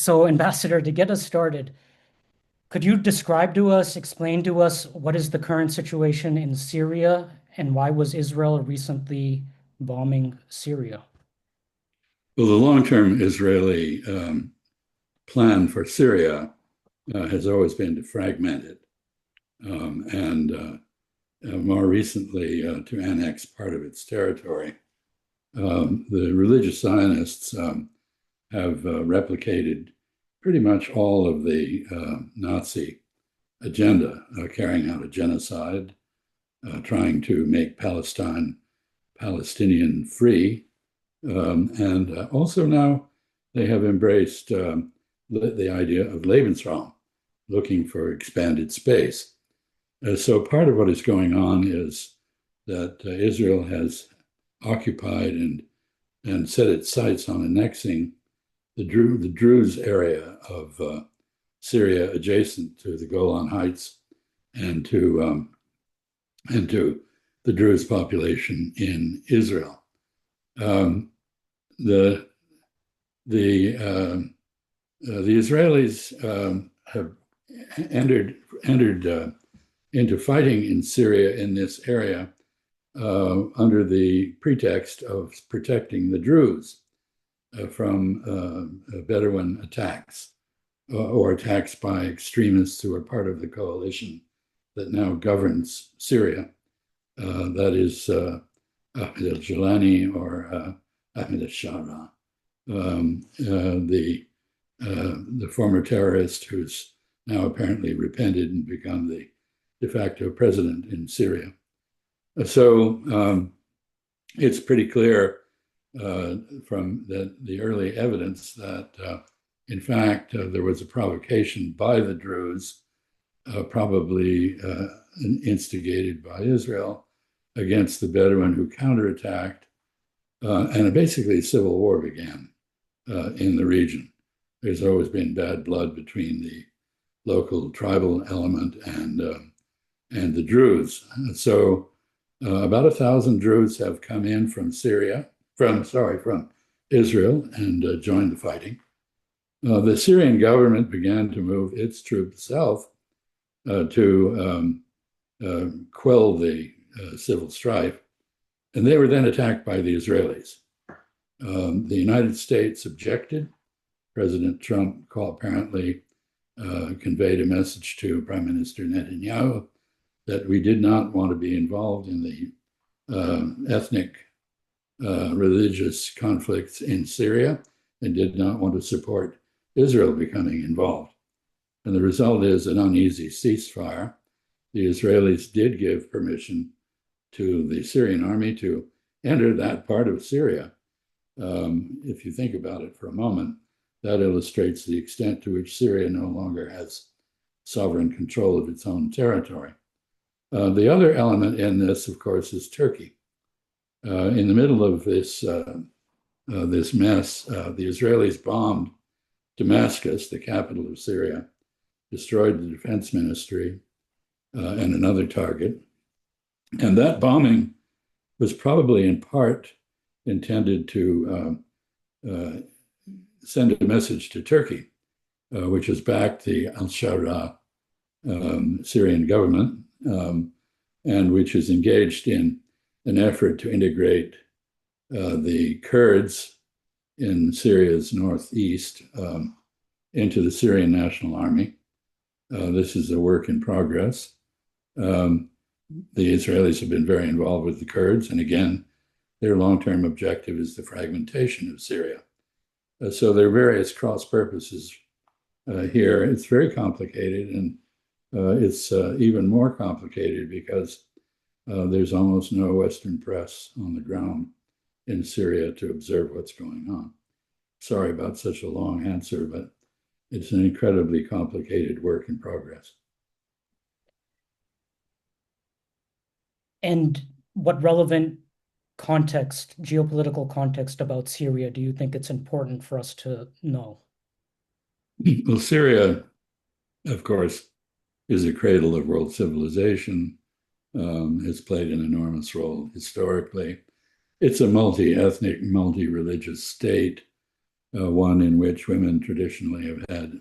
So, Ambassador, to get us started, could you describe to us, explain to us what is the current situation in Syria and why was Israel recently bombing Syria? Well, the long-term Israeli plan for Syria has always been to fragment it and more recently to annex part of its territory. The religious Zionists have replicated pretty much all of the Nazi agenda, carrying out a genocide, trying to make Palestine Palestinian free. And also now they have embraced the idea of Lebensraum, looking for expanded space. So part of what is going on is that Israel has occupied and set its sights on annexing the Druze area of Syria, adjacent to the Golan Heights and to the Druze population in Israel. Um, the the Israelis have entered into fighting in Syria in this area under the pretext of protecting the Druze from Bedouin attacks or attacks by extremists who are part of the coalition that now governs Syria. That is Ahmed al-Jilani or Ahmed al-Shara, the former terrorist who's now apparently repented and become the de facto president in Syria. So it's pretty clear from the early evidence that, in fact, there was a provocation by the Druze, probably instigated by Israel, against the Bedouin who counterattacked, and basically a civil war began in the region. There's always been bad blood between the local tribal element and the Druze. So about 1,000 Druze have come in from from Israel and joined the fighting. The Syrian government began to move its troops south to quell the civil strife, and they were then attacked by the Israelis. The United States objected. President Trump apparently conveyed a message to Prime Minister Netanyahu that we did not want to be involved in the ethnic religious conflicts in Syria and did not want to support Israel becoming involved. And the result is an uneasy ceasefire. The Israelis did give permission to the Syrian army to enter that part of Syria. If you think about it for a moment, that illustrates the extent to which Syria no longer has sovereign control of its own territory. The other element in this, of course, is Turkey. In the middle of this mess, the Israelis bombed Damascus, the capital of Syria, destroyed the defense ministry and another target. And that bombing was probably in part intended to send a message to Turkey, which has backed the al-Shara Syrian government and which is engaged in an effort to integrate the Kurds in Syria's northeast into the Syrian National Army. This is a work in progress. The Israelis have been very involved with the Kurds, and again, their long-term objective is the fragmentation of Syria. So there are various cross purposes here. It's very complicated, and it's even more complicated because there's almost no Western press on the ground in Syria to observe what's going on. Sorry about such a long answer, but it's an incredibly complicated work in progress. And what relevant context, geopolitical context about Syria do you think it's important for us to know? Well, Syria, of course, is a cradle of world civilization, has played an enormous role historically. It's a multi-ethnic, multi-religious state. one in which women traditionally have had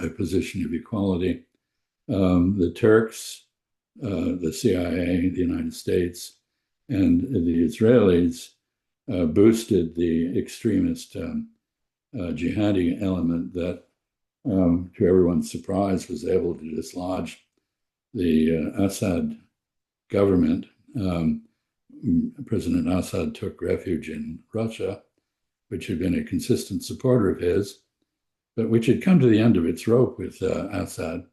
a position of equality. The Turks, the CIA, the United States, and the Israelis boosted the extremist jihadi element that, to everyone's surprise, was able to dislodge the Assad government. President Assad took refuge in Russia, which had been a consistent supporter of his, but which had come to the end of its rope with Assad.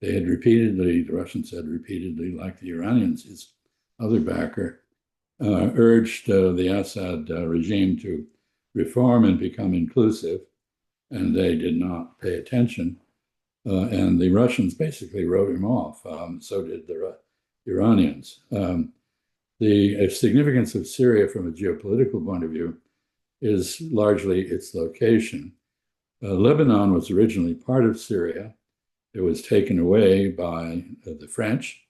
They had repeatedly, the Russians had repeatedly, like the Iranians, his other backer, urged the Assad regime to reform and become inclusive, and they did not pay attention. And the Russians basically wrote him off. So did the Iranians. The significance of Syria from a geopolitical point of view is largely its location. Lebanon was originally part of Syria. It was taken away by the French,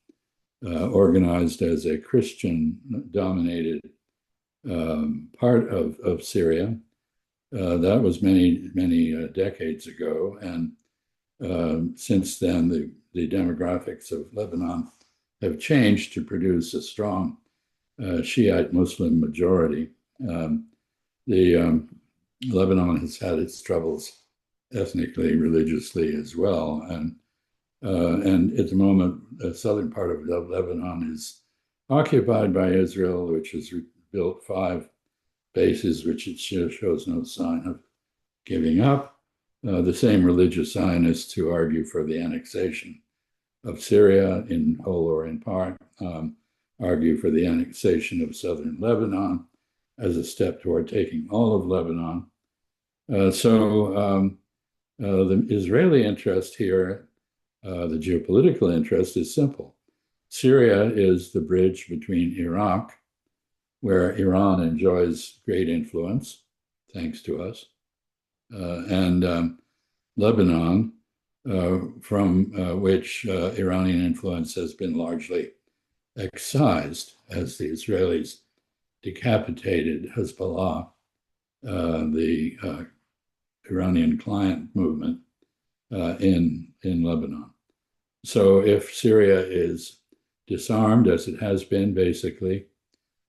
organized as a Christian-dominated part of Syria. That was many decades ago, and since then the demographics of Lebanon have changed to produce a strong Shiite Muslim majority. Lebanon has had its troubles ethnically, religiously as well, and at the moment, the southern part of Lebanon is occupied by Israel, which has built 5 bases, which it shows no sign of giving up. The same religious Zionists who argue for the annexation of Syria in whole or in part argue for the annexation of southern Lebanon as a step toward taking all of Lebanon. So the Israeli interest here, the geopolitical interest, is simple. Syria is the bridge between Iraq, where Iran enjoys great influence, thanks to us, and Lebanon, from which Iranian influence has been largely excised as the Israelis decapitated Hezbollah, the Iranian client movement in Lebanon. So if Syria is disarmed, as it has been basically,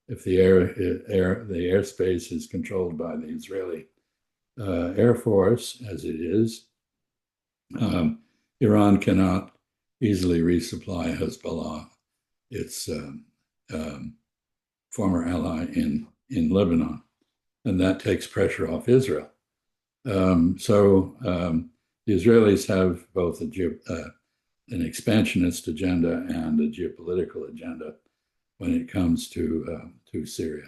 if the airspace is controlled by the Israeli Air Force, as it is, Iran cannot easily resupply Hezbollah, its former ally in Lebanon, and that takes pressure off Israel. So the Israelis have both an expansionist agenda and a geopolitical agenda when it comes to Syria.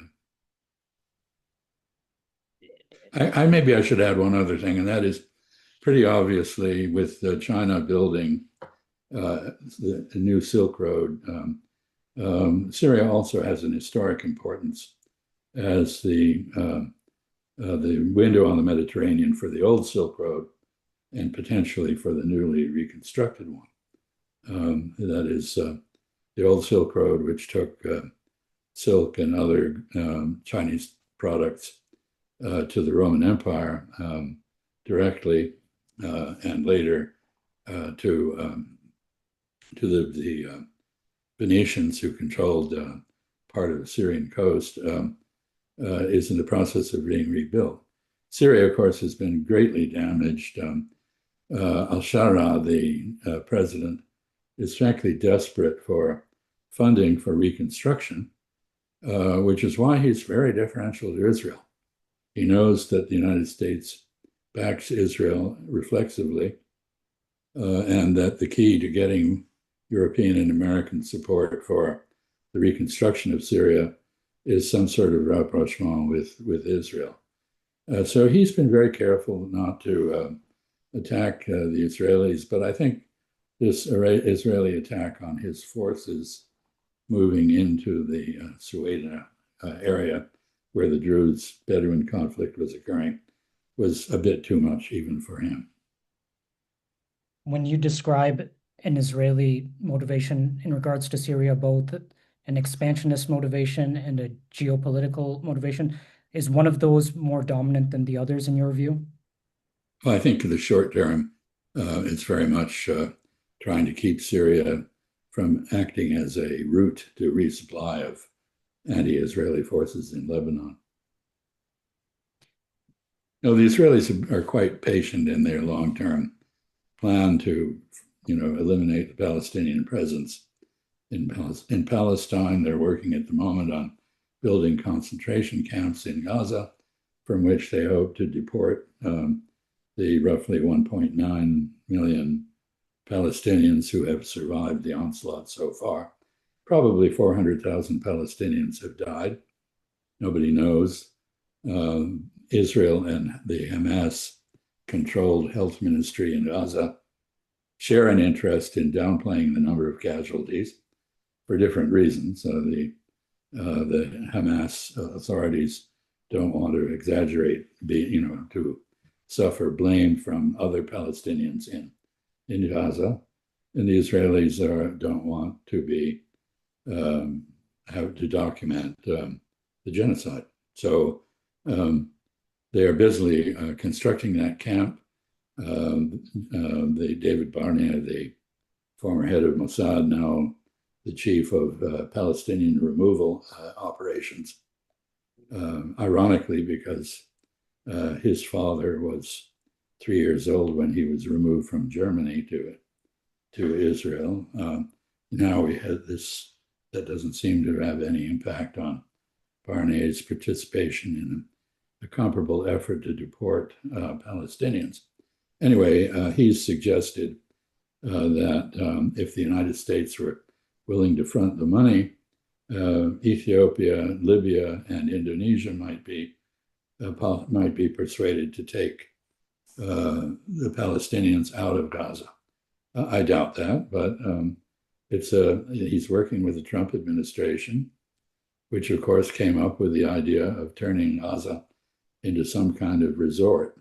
Maybe I should add one other thing, and that is pretty obviously with China building the new Silk Road, Syria also has an historic importance as the window on the Mediterranean for the old Silk Road and potentially for the newly reconstructed one. That is the old Silk Road, which took silk and other Chinese products to the Roman Empire directly, and later to the Venetians, who controlled part of the Syrian coast, is in the process of being rebuilt. Syria, of course, has been greatly damaged. Al-Shara, the president, is frankly desperate for funding for reconstruction, which is why he's very deferential to Israel. He knows that the United States backs Israel reflexively, and that the key to getting European and American support for the reconstruction of Syria is some sort of rapprochement with Israel. So he's been very careful not to attack the Israelis, but I think this Israeli attack on his forces moving into the Sueda area where the Druze-Bedouin conflict was occurring was a bit too much even for him. When you describe an Israeli motivation in regards to Syria, both an expansionist motivation and a geopolitical motivation, Is one of those more dominant than the others in your view? Well, I think in the short term, it's very much trying to keep Syria from acting as a route to resupply of anti-Israeli forces in Lebanon. No, the Israelis are quite patient in their long-term plan to, eliminate the Palestinian presence in Palestine. They're working at the moment on building concentration camps in Gaza, from which they hope to deport the roughly 1.9 million Palestinians who have survived the onslaught so far. Probably 400,000 Palestinians have died. Nobody knows. Israel and the Hamas-controlled health ministry in Gaza share an interest in downplaying the number of casualties for different reasons. The Hamas authorities don't want to exaggerate, to suffer blame from other Palestinians in Gaza, and the Israelis don't want to be have to document the genocide. So they are busily constructing that camp. The David Barnea, the former head of Mossad, now the chief of Palestinian removal operations, ironically, because his father was 3 years old when he was removed from Germany to Israel. Now we had this that doesn't seem to have any impact on Barnea's participation in a comparable effort to deport Palestinians. Anyway, he's suggested that if the United States were willing to front the money, Ethiopia, Libya, and Indonesia might be persuaded to take the Palestinians out of Gaza. I doubt that, but he's working with the Trump administration, which of course came up with the idea of turning Gaza into some kind of resort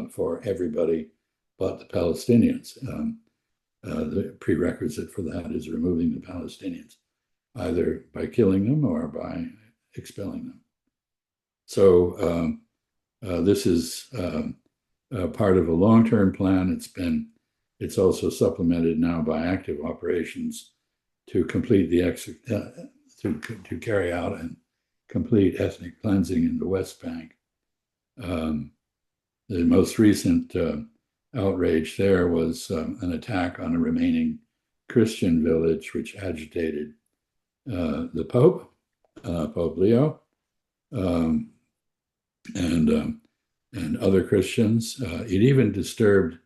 for everybody but the Palestinians. The prerequisite for that is removing the Palestinians, either by killing them or by expelling them. So this is part of a long-term plan. It's also supplemented now by active operations to complete to carry out and complete ethnic cleansing in the West Bank. The most recent outrage there was an attack on a remaining Christian village, which agitated the Pope, Pope Leo, and other Christians. It even disturbed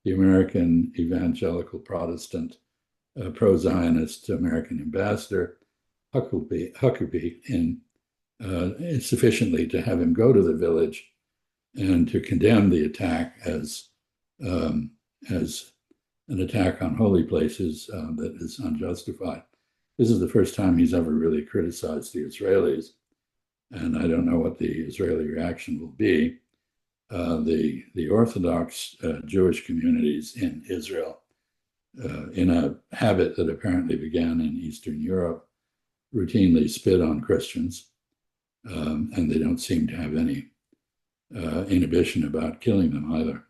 the American evangelical Protestant pro-Zionist American ambassador Huckabee sufficiently to have him go to the village and to condemn the attack as an attack on holy places that is unjustified. This is the first time he's ever really criticized the Israelis, and I don't know what the Israeli reaction will be. The Orthodox Jewish communities in Israel, in a habit that apparently began in Eastern Europe, routinely spit on Christians, and they don't seem to have any inhibition about killing them either.